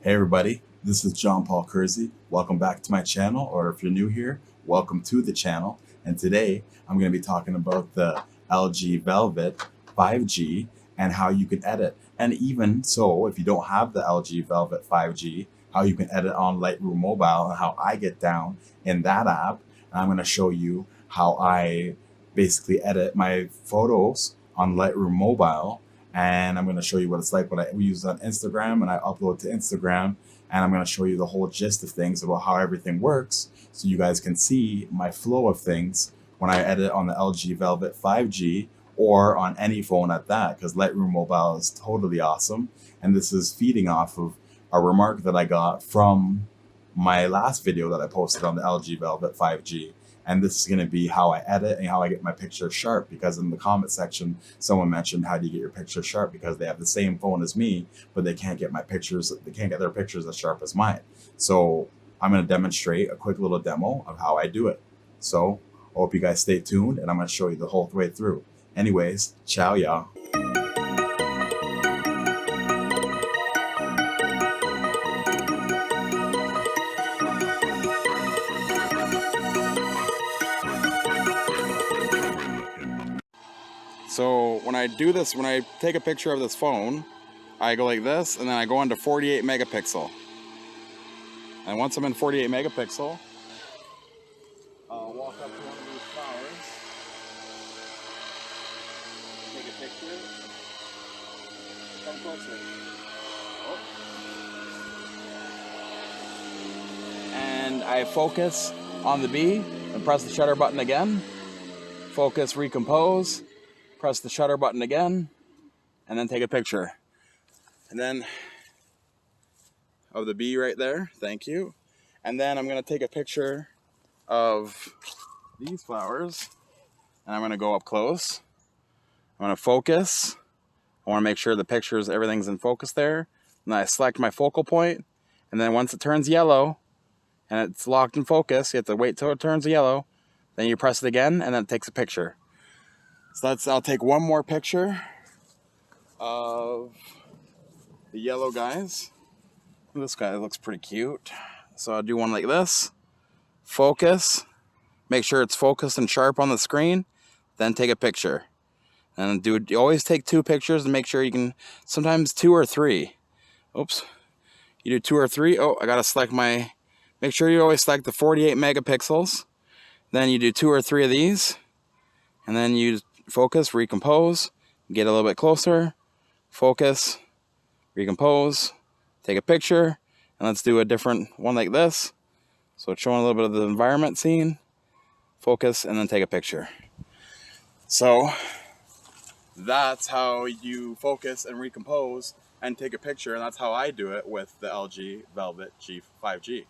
Hey everybody, this is John Paul Kersey. Welcome back to my channel, or if you're new here, welcome to the channel. And today I'm going to be talking about the LG Velvet 5G and how you can edit. And even so, if you don't have the LG Velvet 5G, how you can edit on Lightroom Mobile and how I get down in that app. And I'm going to show you how I basically edit my photos on Lightroom Mobile. And I'm going to show you what it's like when I use it on Instagram and I upload to Instagram. And I'm going to show you the whole gist of things about how everything works so you guys can see my flow of things when I edit on the LG Velvet 5G or on any phone at that, because Lightroom Mobile is totally awesome. And this is feeding off of a remark that I got from my last video that I posted on the LG Velvet 5G. And this is going to be how I edit and how I get my picture sharp, because in the comment section, someone mentioned, how do you get your picture sharp? Because they have the same phone as me, but they can't get my pictures. They can't get their pictures as sharp as mine. So I'm going to demonstrate a quick little demo of how I do it. So I hope you guys stay tuned, and I'm going to show you the whole way through. Anyways, ciao, y'all. So when I do this, when I take a picture of this phone, I go like this, and then I go into 48 megapixel. And once I'm in 48 megapixel, I'll walk up to one of these flowers, take a picture, come closer. Oh. And I focus on the bee and press the shutter button again. Focus, recompose. Press the shutter button again, and then take a picture. And then of the bee right there, thank you. And then I'm gonna take a picture of these flowers, and I'm gonna go up close. I'm gonna focus. I wanna make sure the pictures, everything's in focus there. And then I select my focal point, and then once it turns yellow, and it's locked in focus, you have to wait till it turns yellow, then you press it again, and then it takes a picture. So I'll take one more picture of the yellow guys. This guy looks pretty cute. So I'll do one like this. Focus. Make sure it's focused and sharp on the screen. Then take a picture. And you always take two pictures and make sure you can, sometimes two or three. Oops. You do two or three. Oh, I gotta select make sure you always select the 48 megapixels. Then you do two or three of these. And then you focus, recompose, get a little bit closer, focus, recompose, take a picture, and let's do a different one like this. So it's showing a little bit of the environment scene, focus, and then take a picture. So that's how you focus and recompose and take a picture, and that's how I do it with the LG Velvet G5G.